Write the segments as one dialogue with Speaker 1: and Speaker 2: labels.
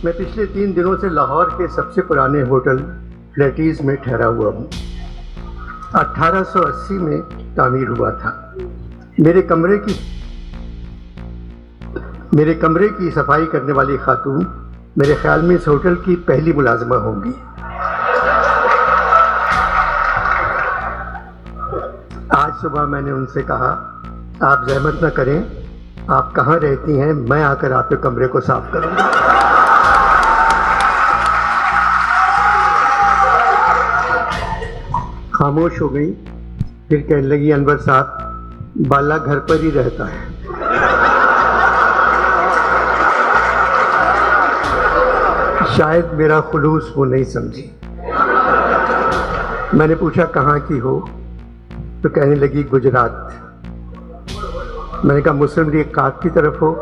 Speaker 1: میں پچھلے 3 دنوں سے لاہور کے سب سے پرانے ہوٹل فلیٹیز میں ٹھہرا ہوا ہوں۔ 1880 میں تعمیر ہوا تھا۔ میرے کمرے کی صفائی کرنے والی خاتون میرے خیال میں اس ہوٹل کی پہلی ملازمہ ہوں گی۔ آج صبح میں نے ان سے کہا، آپ زحمت نہ کریں، آپ کہاں رہتی ہیں، میں آ کر آپ کے کمرے کو صاف کروں گا۔ خاموش ہو گئی، پھر کہنے لگی، انور صاحب بالا گھر پر ہی رہتا ہے۔ شاید میرا خلوص وہ نہیں سمجھی۔ میں نے پوچھا کہاں کی ہو، تو کہنے لگی گجرات۔ میں نے کہا مسلم لیگ کاف کی طرف ہو؟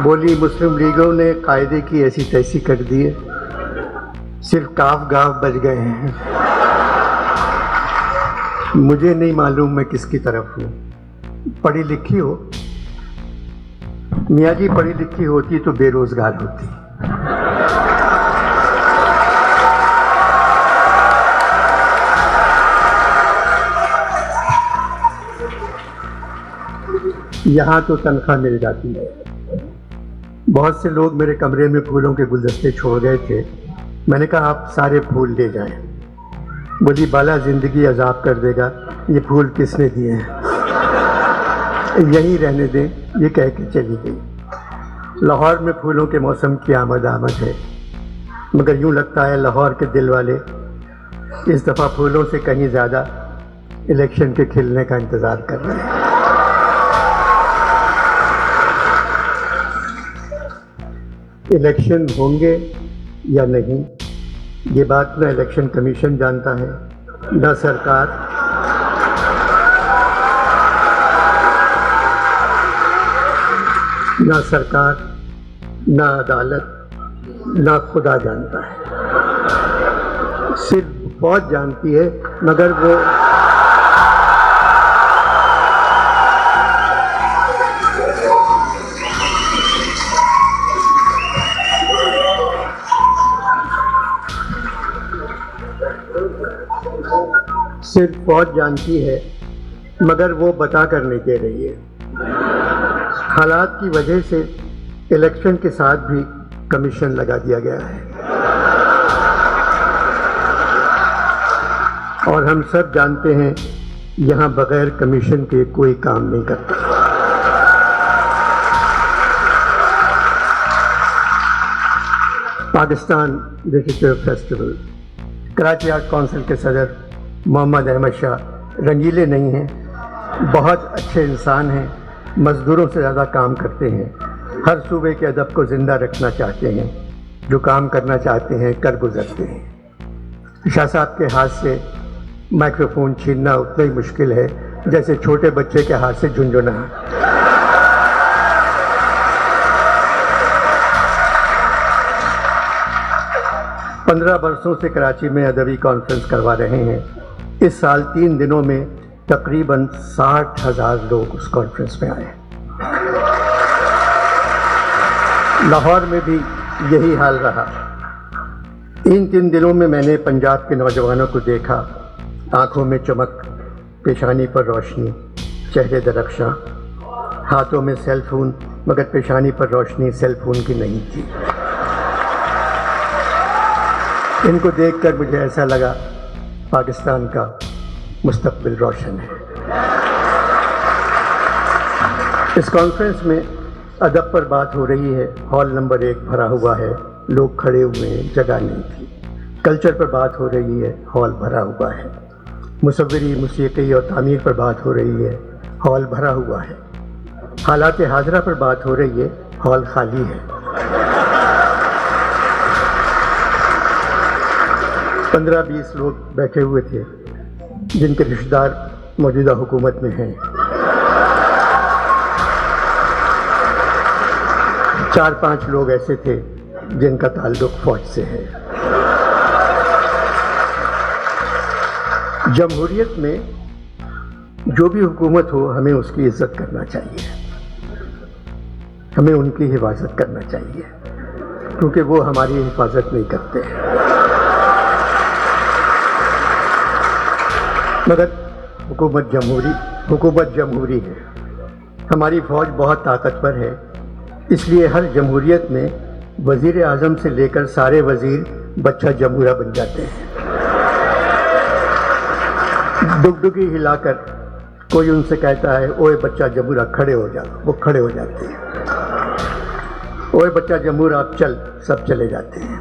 Speaker 1: بولی مسلم لیگوں نے قاعدے کی ایسی تیسی کر دی ہے، صرف کاف گاف بچ گئے ہیں۔ مجھے نہیں معلوم میں کس کی طرف ہوں۔ پڑھی لکھی ہو؟ میاں جی پڑھی لکھی ہوتی تو بے روزگار ہوتی۔ یہاں تو تنخواہ مل جاتی ہے۔ بہت سے لوگ میرے کمرے میں پھولوں کے گلدستے چھوڑ گئے تھے۔ میں نے کہا آپ سارے پھول لے جائیں۔ بولی بالا زندگی عذاب کر دے گا، یہ پھول کس نے دیے ہیں، یہیں رہنے دیں، یہ کہہ کے چلی گئی۔ لاہور میں پھولوں کے موسم کی آمد ہے، مگر یوں لگتا ہے لاہور کے دل والے اس دفعہ پھولوں سے کہیں زیادہ الیکشن کے کھلنے کا انتظار کر رہے ہیں۔ الیکشن ہوں گے یا نہیں، یہ بات نہ الیکشن کمیشن جانتا ہے، نہ سرکار، نہ عدالت، نہ خدا جانتا ہے۔ صرف فوج جانتی ہے، مگر وہ بتا کر نہیں دے رہی ہے۔ حالات کی وجہ سے الیکشن کے ساتھ بھی کمیشن لگا دیا گیا ہے، اور ہم سب جانتے ہیں یہاں بغیر کمیشن کے کوئی کام نہیں کرتا۔ Pakistan literature festival, Karachi art council کے صدر محمد احمد شاہ رنگیلے نہیں ہیں، بہت اچھے انسان ہیں، مزدوروں سے زیادہ کام کرتے ہیں، ہر صوبے کے ادب کو زندہ رکھنا چاہتے ہیں، جو کام کرنا چاہتے ہیں کر گزرتے ہیں۔ شاہ صاحب کے ہاتھ سے مائکروفون چھیننا اتنا ہی مشکل ہے جیسے چھوٹے بچے کے ہاتھ سے جھنجھونا۔ 15 برسوں سے کراچی میں ادبی کانفرنس کروا رہے ہیں۔ اس سال 3 دنوں میں تقریباً 60,000 لوگ اس کانفرنس میں آئے۔ لاہور میں بھی یہی حال رہا۔ ان 3 دنوں میں میں نے پنجاب کے نوجوانوں کو دیکھا، آنکھوں میں چمک، پیشانی پر روشنی، چہرے درخشاں، ہاتھوں میں سیل فون، مگر پیشانی پر روشنی سیل فون کی نہیں تھی۔ ان کو دیکھ کر مجھے ایسا لگا پاکستان کا مستقبل روشن ہے۔ اس کانفرنس میں ادب پر بات ہو رہی ہے، ہال نمبر 1 بھرا ہوا ہے، لوگ کھڑے ہوئے ہیں، جگہ نہیں تھی۔ کلچر پر بات ہو رہی ہے، ہال بھرا ہوا ہے۔ مصوری، موسیقی اور تعمیر پر بات ہو رہی ہے، ہال بھرا ہوا ہے۔ حالات حاضرہ پر بات ہو رہی ہے، ہال خالی ہے۔ 15-20 لوگ بیٹھے ہوئے تھے جن کے رشتہ دار موجودہ حکومت میں ہیں۔ 4-5 لوگ ایسے تھے جن کا تعلق فوج سے ہے۔ جمہوریت میں جو بھی حکومت ہو، ہمیں اس کی عزت کرنا چاہیے۔ ہمیں ان کی حفاظت کرنا چاہیے، کیونکہ وہ ہماری حفاظت نہیں کرتے۔ مگر حکومت جمہوری ہے، ہماری فوج بہت طاقتور ہے، اس لیے ہر جمہوریت میں وزیر اعظم سے لے کر سارے وزیر بچہ جمہورہ بن جاتے ہیں۔ ڈگڈگی ہلا کر کوئی ان سے کہتا ہے اوے بچہ جمہورہ کھڑے ہو جا، وہ کھڑے ہو جاتے ہیں۔ اوے بچہ جمہورہ اب چل، سب چلے جاتے ہیں۔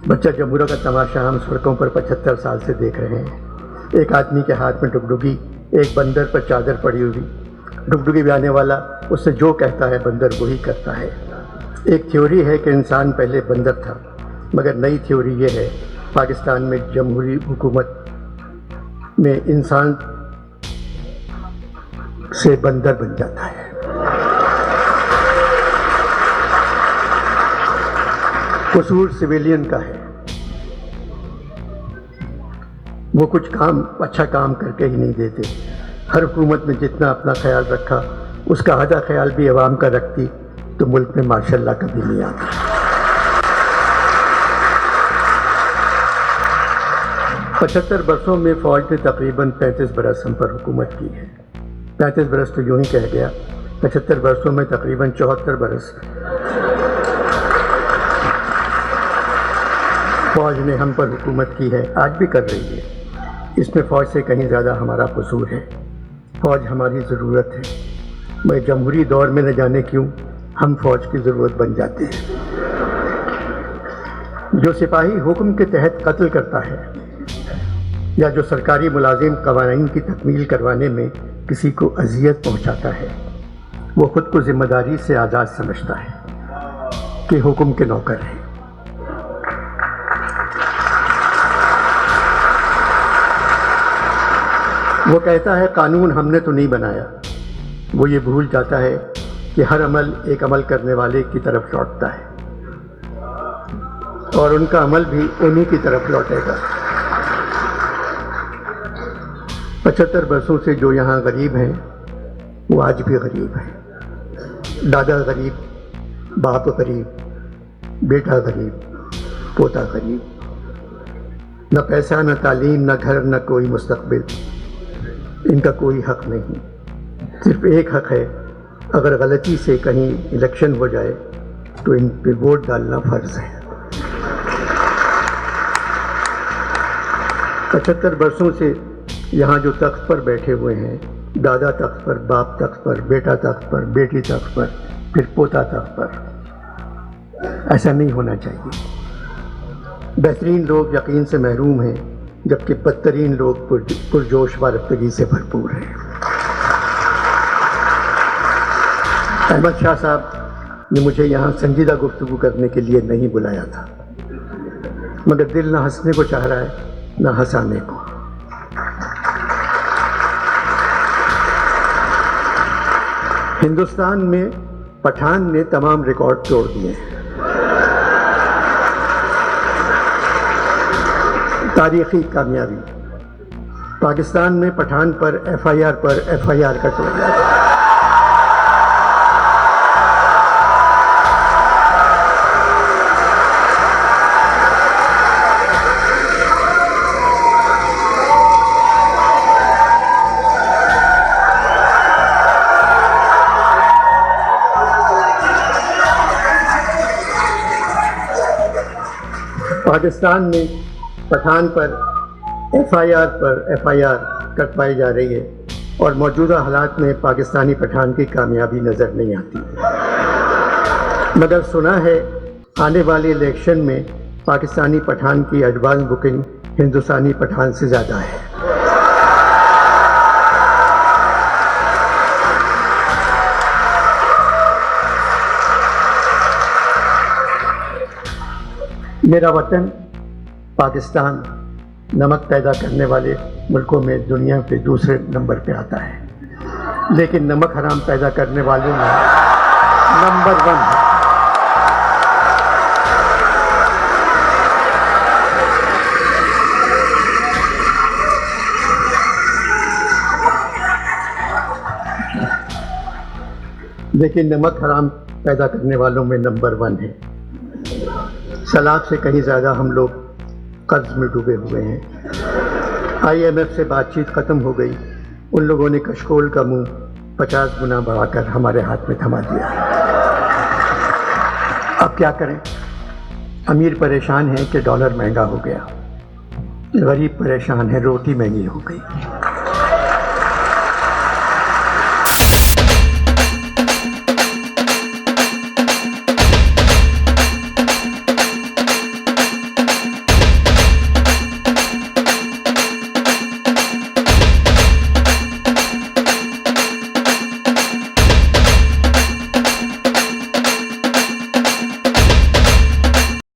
Speaker 1: بچہ جمہورہ کا تماشا ہم سڑکوں پر 75 سال سے دیکھ رہے ہیں۔ ایک آدمی کے ہاتھ میں ڈگڈگی، ایک بندر پر چادر پڑی ہوئی، ڈگڈگی بجانے والا اس سے جو کہتا ہے بندر وہی کرتا ہے۔ ایک تھیوری ہے کہ انسان پہلے بندر تھا، مگر نئی تھیوری یہ ہے پاکستان میں جمہوری حکومت میں انسان سے بندر بن جاتا ہے۔ قصور سویلین کا ہے، وہ کچھ اچھا کام کر کے ہی نہیں دیتے۔ ہر حکومت میں جتنا اپنا خیال رکھا اس کا آدھا خیال بھی عوام کا رکھتی تو ملک میں ماشاء اللہ کبھی نہیں آتی۔ 75 برسوں میں فوج نے تقریباً 35 برس ہم پر حکومت کی ہے۔ 35 برس تو یوں ہی کہہ گیا، 75 برسوں میں تقریباً 74 برس فوج نے ہم پر حکومت کی ہے، آج بھی کر رہی ہے۔ اس میں فوج سے کہیں زیادہ ہمارا قصور ہے۔ فوج ہماری ضرورت ہے، مگر جمہوری دور میں نہ جانے کیوں ہم فوج کی ضرورت بن جاتے ہیں۔ جو سپاہی حکم کے تحت قتل کرتا ہے یا جو سرکاری ملازم قوانین کی تکمیل کروانے میں کسی کو اذیت پہنچاتا ہے، وہ خود کو ذمہ داری سے آزاد سمجھتا ہے کہ حکم کے نوکر ہیں۔ وہ کہتا ہے قانون ہم نے تو نہیں بنایا، وہ یہ بھول جاتا ہے کہ ہر عمل ایک عمل کرنے والے کی طرف لوٹتا ہے اور ان کا عمل بھی انہی کی طرف لوٹے گا۔ 75 برسوں سے جو یہاں غریب ہیں وہ آج بھی غریب ہیں۔ دادا غریب، باپ غریب، بیٹا غریب، پوتا غریب، نہ پیسہ، نہ تعلیم، نہ گھر، نہ کوئی مستقبل، ان کا کوئی حق نہیں۔ صرف ایک حق ہے، اگر غلطی سے کہیں الیکشن ہو جائے تو ان پہ ووٹ ڈالنا فرض ہے۔ 75 برسوں سے یہاں جو تخت پر بیٹھے ہوئے ہیں، دادا تخت پر، باپ تخت پر، بیٹا تخت پر، بیٹی تخت پر، پھر پوتا تخت پر، ایسا نہیں ہونا چاہیے۔ بہترین لوگ یقین سے محروم ہیں، جبکہ بدترین لوگ پرجوش وارفتگی سے بھرپور ہیں۔ احمد شاہ صاحب نے مجھے یہاں سنجیدہ گفتگو کرنے کے لیے نہیں بلایا تھا، مگر دل نہ ہنسنے کو چاہ رہا ہے نہ ہنسانے کو۔ ہندوستان میں پٹھان نے تمام ریکارڈ توڑ دیے ہیں۔ تاریخی کامیابی، پاکستان میں پٹھان پر ایف آئی آر کا ٹولہ۔ پاکستان میں پٹھان پر ایف آئی آر کٹوائی جا رہی ہے اور موجودہ حالات میں پاکستانی پٹھان کی کامیابی نظر نہیں آتی، مگر سنا ہے آنے والے الیکشن میں پاکستانی پٹھان کی ایڈوانس بکنگ ہندوستانی پٹھان سے زیادہ ہے۔ میرا وطن پاکستان نمک پیدا کرنے والے ملکوں میں دنیا پہ دوسرے نمبر پہ آتا ہے، لیکن نمک حرام پیدا کرنے والوں میں نمبر 1 ہے۔ لیکن نمک حرام پیدا کرنے والوں میں نمبر 1 ہے۔ سیلاب سے کہیں زیادہ ہم لوگ قرض میں ڈوبے ہوئے ہیں۔ IMF سے بات چیت ختم ہو گئی، ان لوگوں نے کشکول کا منہ 50 گنا بڑھا کر ہمارے ہاتھ میں تھما دیا۔ اب کیا کریں؟ امیر پریشان ہے کہ ڈالر مہنگا ہو گیا، غریب پریشان ہے روٹی مہنگی ہو گئی۔